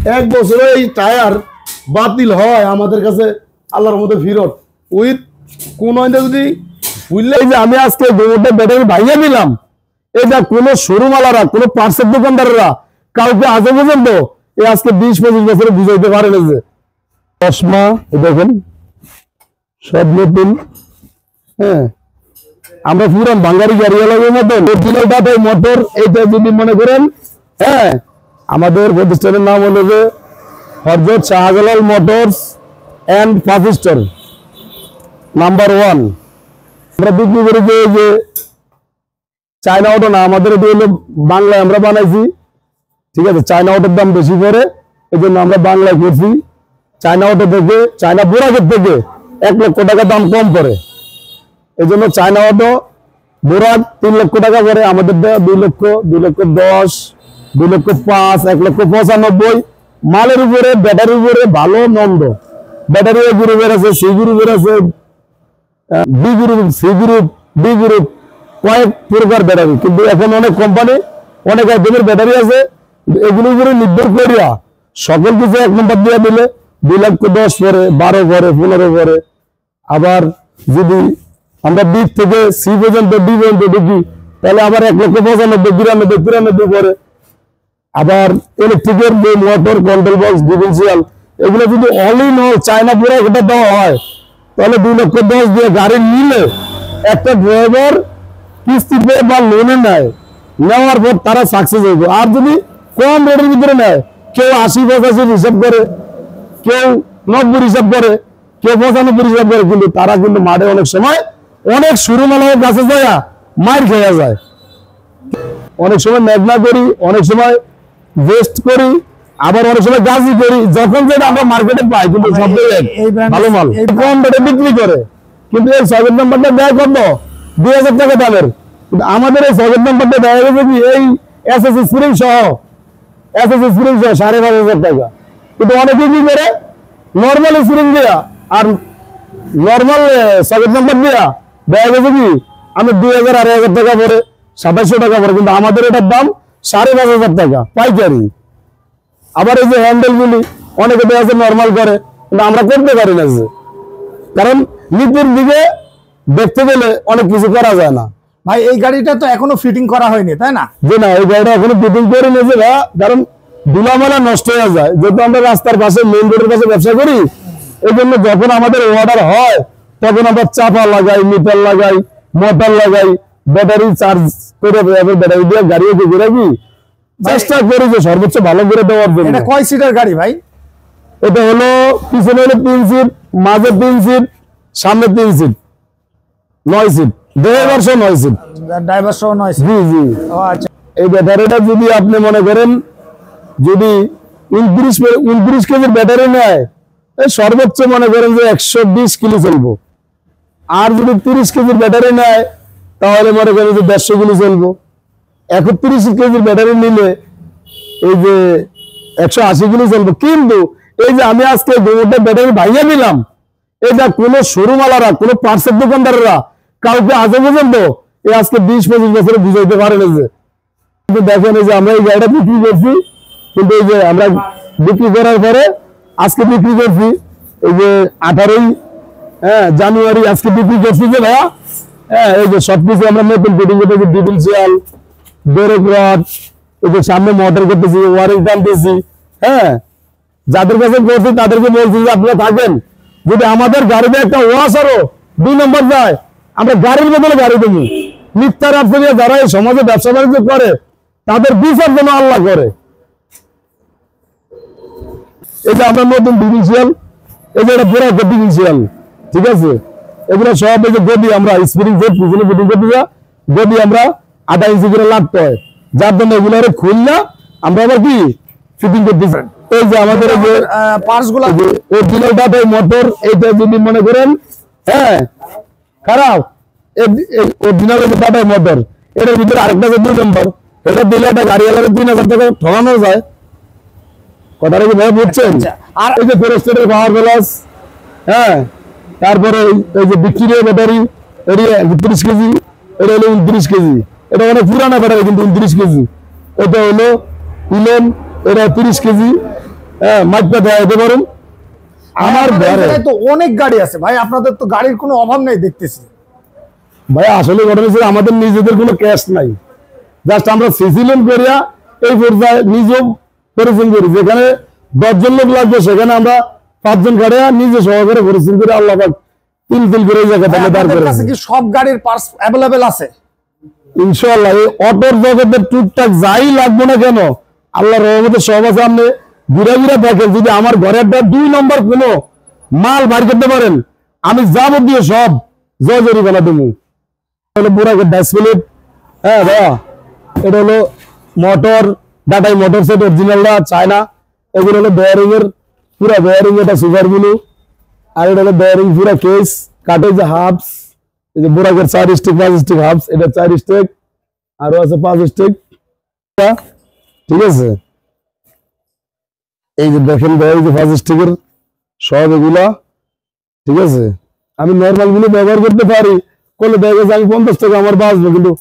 এক বছরে এই টায়ার বাতিল হয় আমাদের কাছে আল্লাহর মধ্যে ফিরত উইথ কোন যদি বুঝলে যে আমি আজকে গোটা ব্যাটারি ভাইয়া নিলাম, এটা কোনো শোরুমওয়ালারা কোনো পার্সের দোকানদাররা কাউকে আজও পর্যন্ত এই আজকে 20-25 বছরে বুঝাইতে পারে না যে চশমা দেখেন সব নতুন। হ্যাঁ, আমরা পুরান বাঙালি গাড়িওয়ালাদের মতন মোটর এইটা যদি মনে করেন। হ্যাঁ, আমাদের প্রতিষ্ঠানের নাম হলো যে Hazrat Shahjalal motors and furniture number 1। আমরা বিক্রি করি যে চায়না অটো না, আমাদের এটি হলো বাংলায় আমরা বানাইছি। ঠিক আছে, চায়না অটোর দাম বেশি পড়ে, এই জন্য আমরা বাংলায় করছি। চায়না অটো থেকে, চায়না বোরাকের থেকে 1 লক্ষ টাকা দাম কম পড়ে, এই জন্য চায়না অটো বোরাক 3 লক্ষ টাকা পড়ে, আমাদের 2 লক্ষ, 2 লক্ষ 10, 2 লক্ষ 5, 1 লক্ষ 95। মালের উপরে, ব্যাটারির উপরে ভালো মন্দ, ব্যাটারি এ গ্রুপের আছে, সি গ্রুপের আছে, B group, C group, D group, কয়েক প্রকার ব্যাটারি। কিন্তু এখন অনেক কোম্পানি অনেক আইটেমের ব্যাটারি আছে, এগুলোর উপরে নির্ভর করিয়া সকল কিছু 1 নম্বর দিয়ে দিলে 2 লক্ষ 10 পরে, 12 পরে, 15 পরে। আবার যদি আমরা বি থেকে সি পর্যন্ত, ডি পর্যন্ত ঢুকি, তাহলে আবার 1 লক্ষ 95, 92, 93 পরে। আবার ইলেকট্রিকের যে মোটর, কন্ট্রোল বক্স, ডিফারেন্সিয়াল, এগুলো যদি অল ইন অল চায়না পুরো এটা দেওয়া হয়, তাহলে 2 লক্ষ 10 দিয়ে গাড়ি নিলে একটা ড্রাইভার কিস্তিতে বা লোনে নেয়, নেওয়ার পর তারা সাকসেস হইব। আর যদি কম রেটের ভিতরে নেয়, কেউ 80-85 হিসাব করে, কেউ 90 হিসাব করে, কেউ 95 হিসাব করে, কিন্তু তারা কিন্তু মাঠে অনেক সময় অনেক শুরুমালার কাছে যায় মার খেয়ে যায়। অনেক সময় মেঘনা করি, অনেক সময় ওয়েস্ট করি, আবার অনেক সময় গাজি করি, যখন যেটা আমরা মার্কেটে পাই। কিন্তু সব ভালো মাল কম রেটে বিক্রি করে, কিন্তু এই সকেট নাম্বারটা দেয় কত? 2000 টাকা দামের। কিন্তু আমাদের এই সকেট নাম্বারটা দেওয়া গেছে কি এই এসএস স্প্রিং সহ, এসএস স্প্রিং সহ 5500 টাকা। কিন্তু অনেকে কি করে নর্মাল স্প্রিং দেয়া আর নর্মাল সকেট নাম্বার দেয়া দেওয়া গেছে কি আমি 2000, 2500 টাকা পরে, 2700 টাকা পরে। কিন্তু আমাদের এটার দাম 5500 টাকা পাইকারি। আবার এই যে হ্যান্ডেল গুলি অনেকে দেওয়া আছে নর্মাল করে, কিন্তু আমরা করতে পারি না, যে কারণ নিচের দিকে দেখতে গেলে অনেক কিছু করা যায় না। ভাই এই গাড়িটা তো এখনো ফিটিং করা হয়নি, তাই না? যে না, এই গাড়িটা এখনো ফিটিং করে নিয়েছে না, কারণ ধুলামালা নষ্ট হয়ে যায়। যেহেতু আমরা রাস্তার পাশে, মেইন রোডের কাছে ব্যবসা করি, এই জন্য যখন আমাদের অর্ডার হয় তখন আমরা চাপা লাগাই, মিটার লাগাই, মোটর লাগাই, ব্যাটারি চার্জ করে ব্যাটারি দিয়ে গাড়িও কি করে কি চেষ্টা করি যে সর্বোচ্চ ভালো করে দেওয়ার জন্য। এটা কয় সিটার গাড়ি ভাই? এটা হলো পিছনে হলো 3 সিট, মাঝে 3 সিট, সামনে 3 সিট, 9 সিট, ড্রাইভার সহ 9 সিট, ড্রাইভার সহ 9 সিট। জি জি। আচ্ছা, এই ব্যাটারিটা যদি আপনি মনে করেন যদি 29 কেজির ব্যাটারি নেয়, সর্বোচ্চ মনে করেন যে 120 কিলো চলবো। আর যদি 30 কেজির ব্যাটারি নেয়, তাহলে মনে করেন যে 150 কিলো চলবো। 31 কেজির ব্যাটারি নিলে এই যে 180 কিলো চলবো। কিন্তু এই যে আমি আজকে গোটা ব্যাটারি ভাইয়া নিলাম, এটা কোনো শোরুমওয়ালারা, কোনো পার্সের দোকানদাররা কাউকে আজও পর্যন্ত এই আজকে 20-25 বছরে বুঝাইতে পারে না। যে দেখেন এই যে আমরা এই গাড়িটা বিক্রি করছি, কিন্তু এই যে আমরা বিক্রি করার পরে আজকে বিক্রি করছি এই যে 18 জানুয়ারি আজকে বিক্রি করছি যে ভাইয়া। হ্যাঁ, এই যে সবকিছু আমরা নতুন ফিটিং করতেছি, ডিফারেন্সিয়াল, ব্রেক রড, এই যে সামনে মোটর করতেছি, ওয়ারিং টানতেছি। হ্যাঁ, যাদের কাছে করছি তাদেরকে বলছি যে আপনারা থাকেন, যদি আমাদের গাড়িতে একটা ওয়াশ আরো 2 নম্বর যায়, আমরা গাড়ির বদলে গাড়ি দেবো। মিথ্যার অর্থ দিয়ে যারা এই সমাজে ব্যবসা বাণিজ্য করে তাদের বিচার যেন আল্লাহ করে। এই যে আমরা নতুন ডিফারেন্সিয়াল, এই যে এটা পুরো ডিফারেন্সিয়াল, ঠিক আছে, এগুলো সব এই যে গদি আমরা স্প্রিং জেট পিছনে ফিটিং করতে যা গদি আমরা 28 ইঞ্চি করে লাগতে হয়, যার জন্য এগুলো খুলনা আমরা আবার কি ফিটিং করতেছি। এই যে আমাদের এই যে পার্টস গুলো অরিজিনাল ডাটা মোটর, এইটা যদি মনে করেন হ্যাঁ খারাপ, অরিজিনাল ডাটা মোটর, এটার ভিতরে আরেকটা 2 নম্বর, এটা দিলে একটা গাড়িওয়ালার 3000 টাকা ঠকানো যায়। কথাটা কি ভাই বুঝছেন? আর এই যে ফেরোস্টেটের পাওয়ার প্লাস, হ্যাঁ, তারপরে এই যে বিক্রির ব্যাটারি, এটা 30 কেজি, এটা হলো 29 কেজি, এটা অনেক পুরানা ব্যাটারি কিন্তু 29 কেজি। এটা হলো ইলেন, এটা 30 কেজি, হ্যাঁ মাইপটা দেখাইতে পারুন আমার আপনাদের ঘরে। জায়গায় তো অনেক গাড়ি আছে ভাই, আপনাদের তো গাড়ির কোনো অভাব নেই দেখতেছি। ভাই আসলে ঘটনা হচ্ছে আমাদের নিজেদের কোনো ক্যাশ নাই, জাস্ট আমরা সিসি লোন করিয়া এই পর্যায়ে নিজেও পরিশ্রম করি, যেখানে 10 জন লোক লাগবে সেখানে আমরা 5 জন গাড়িয়া নিজে সহকারে পরিশ্রম করে আল্লাহ পাক তিল করে এই জায়গায় ভাই, দাঁড় আপনাদের করে কাছে কি সব গাড়ির পার্টস অ্যাভেলেবেল আছে? ইনশাআল্লাহ। এই অটোর জগতের টুকটাক যাই লাগবে না কেন আল্লাহর রহমতে সব আছে। আপনি ঘুরে ঘুরে দেখেন, যদি আমার ঘরের 2 নম্বর কোনো মাল বাইর করতে পারেন আমি যাবতীয় সব জয়জরি বানা দেবো। হলো বুড়াকে ড্যাশপ্লেট, হ্যাঁ ভাইয়া এটা হলো মোটর, ডাটাই মোটর সেট অরিজিনালটা চায়না। এগুলো হলো বেয়ারিং এর পুরা বেয়ারিং, এটা সুপার ব্লু। আর এটা হলো বেয়ারিং পুরা কেস কাটে যে হাফস, এই যে বুড়াকের 4 স্টিক 5 স্টিক হাফস, এটা 4 স্টিক আরো আছে 5 স্টিক, ঠিক আছে। এই যে দেখেন ভাই এই যে 5 স্টিকের সব এগুলা, ঠিক আছে। আমি নর্মাল গুলো ব্যবহার করতে পারি, করলে দেখা গেছে আমি 50 টাকা আমার বাঁচবো, কিন্তু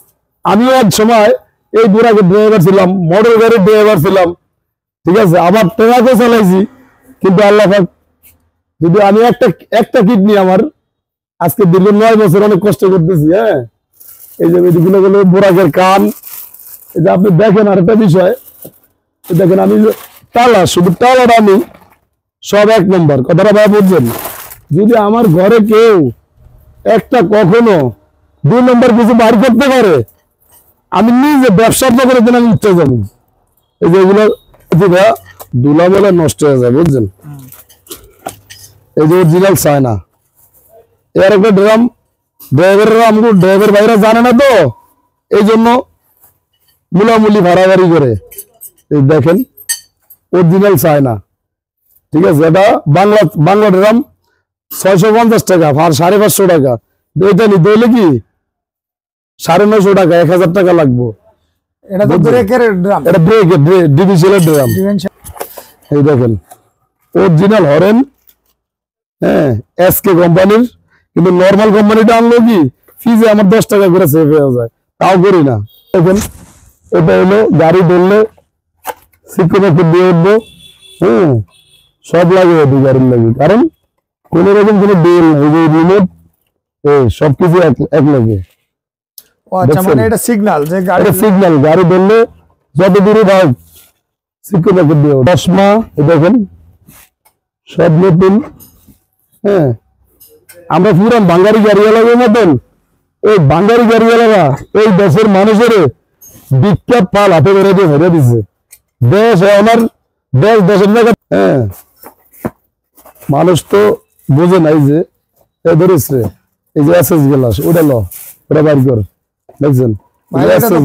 আমিও এক সময় এই বুড়াকে ড্রাইভার ছিলাম, মোটর গাড়ির ড্রাইভার ছিলাম, ঠিক আছে। আবার ট্রাকও চালাইছি, কিন্তু আল্লাহ পাক যদি আমি একটা কিডনি আমার আজকে দীর্ঘ 9 বছর অনেক কষ্ট করতেছি। হ্যাঁ এই যে এদিকে গুলো বুড়াকের কান, এই যে আপনি দেখেন আরেকটা বিষয়, এই দেখেন আমি টালা, শুধু টালাটা আমি সব 1 নম্বর, কথাটা ভাই বুঝছেন। যদি আমার ঘরে কেউ একটা কখনো 2 নম্বর কিছু বার করতে পারে আমি নিজে ব্যবসার করে দিন আমি উঠতে যাবো। এই যে এগুলো দুলা বলে নষ্ট হয়ে যায় বুঝছেন। এই যে অরিজিনাল চায়না, এর একটা ড্রাম ড্রাইভাররা আমাকে ড্রাইভার ভাইরা জানে না তো এই জন্য মুলামুলি ভাড়াভাড়ি করে। এই দেখেন অরিজিনাল চায়না, ঠিক আছে। এটা বাংলা ড্রাম 650 টাকা আর 550 টাকা, এটা নিতে হলে কি 950 টাকা 1000 টাকা লাগবে। এটা তো ব্রেকের ড্রাম, এটা ব্রেকের ডিভিশনের ড্রাম। এই দেখেন অরিজিনাল হরেন, হ্যাঁ এসকে কোম্পানির, কিন্তু নর্মাল কোম্পানিটা আনলো কি ফিজে আমার 10 টাকা করে সেভ হয়ে যায়, তাও করি না। দেখেন এটা হলো গাড়ি ধরলে সিকিউরিটি দিয়ে উঠবো, সব লাগে গাড়ির লাগে, কারণ কোন রকম কোনো ডিল নাই, যে রিমোট এই সবকিছু এক লাগে। ও আচ্ছা, মানে এটা সিগন্যাল যে গাড়ি সিগন্যাল গাড়ি ধরলে যত দূরে ভাগ সিকিউরিটি দিয়ে চশমা, দেখেন সব নতুন। হ্যাঁ আমরা পুরান বাঙালি গাড়িওয়ালাদের মতন এই বাঙালি গাড়িওয়ালারা এই দেশের মানুষের বিখ্যাত পাল হাতে বেড়ে দিয়ে ভরে দিচ্ছে। দেশ আমার দেশের জায়গা, হ্যাঁ মানুষ তো বোঝে নাই যে ধরেছে এই যে এসএস গ্লাস ওটা ওটা বাইর কর, দেখছেন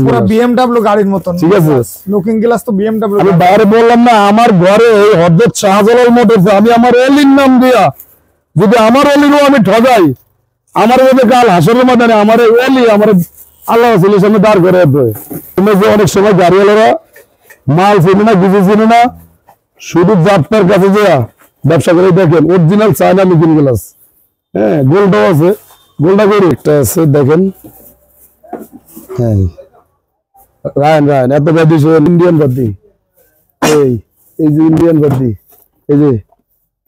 পুরো বিএমডব্লিউ গাড়ির মতন, ঠিক আছে। লুকিং গ্লাস তো বিএমডব্লিউ। আমি বাইরে বললাম না আমার ঘরে এই হযরত শাহজালাল মোটরস, আমি আমার অলির নাম দিয়া যদি আমার অলিরও আমি ঠগাই, আমার মধ্যে কাল হাসরের ময়দানে আমার অলি আমার আল্লাহ রাসূলের সামনে দাঁড় করে দেবে। তুমি যে অনেক সময় গাড়িওয়ালারা মাল চিনে না কিছু চিনে না, শুধু যাত্রার কাছে যাওয়া ব্যবসা করে। দেখেন অরিজিনাল চায়না লুকিং গ্লাস, হ্যাঁ গোলটাও আছে, গোলটা করে একটা আছে দেখেন। হ্যাঁ রায়ন এত বাদি ইন্ডিয়ান বাদি, এই যে ইন্ডিয়ান বাদি, এই যে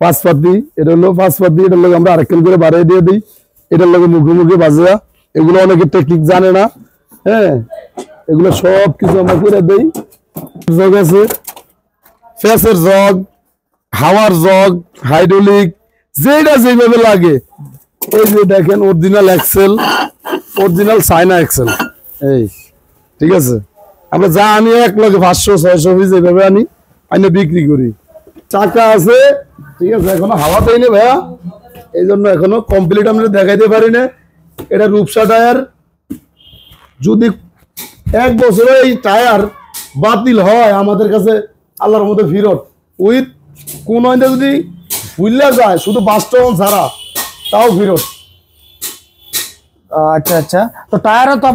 5 পাতি, এটা হলো 5 পাতি, এটার লগে আমরা আরেকখান করে বাড়িয়ে দিয়ে দিই, এটার লগে মুখে বাজা। এগুলো অনেকে টেকনিক জানে না, হ্যাঁ এগুলো সব কিছু আমরা করে দেই। জগ আছে, ফেসের জগ, হাওয়ার জগ, হাইড্রোলিক, যেটা যেভাবে লাগে। এই যে দেখেন original axle, original China axle, এই ঠিক আছে। আমরা যা আনি এক লগে 500-600 পিস এইভাবে আনি বিক্রি করি। চাকা আছে, ঠিক আছে, এখনো হাওয়া দেয়নি ভাইয়া, এই জন্য এখনো কমপ্লিট আমরা দেখাইতে পারি না। এটা রূপসা টায়ার, যদি 1 বছরে এই টায়ার বাতিল হয় আমাদের কাছে আল্লাহর মধ্যে ফিরত, উইথ কোন যদি ভুললে যায় শুধু বাস্তবন ছাড়া তাও ফিরত। আচ্ছা আচ্ছা, তো টায়ারও তো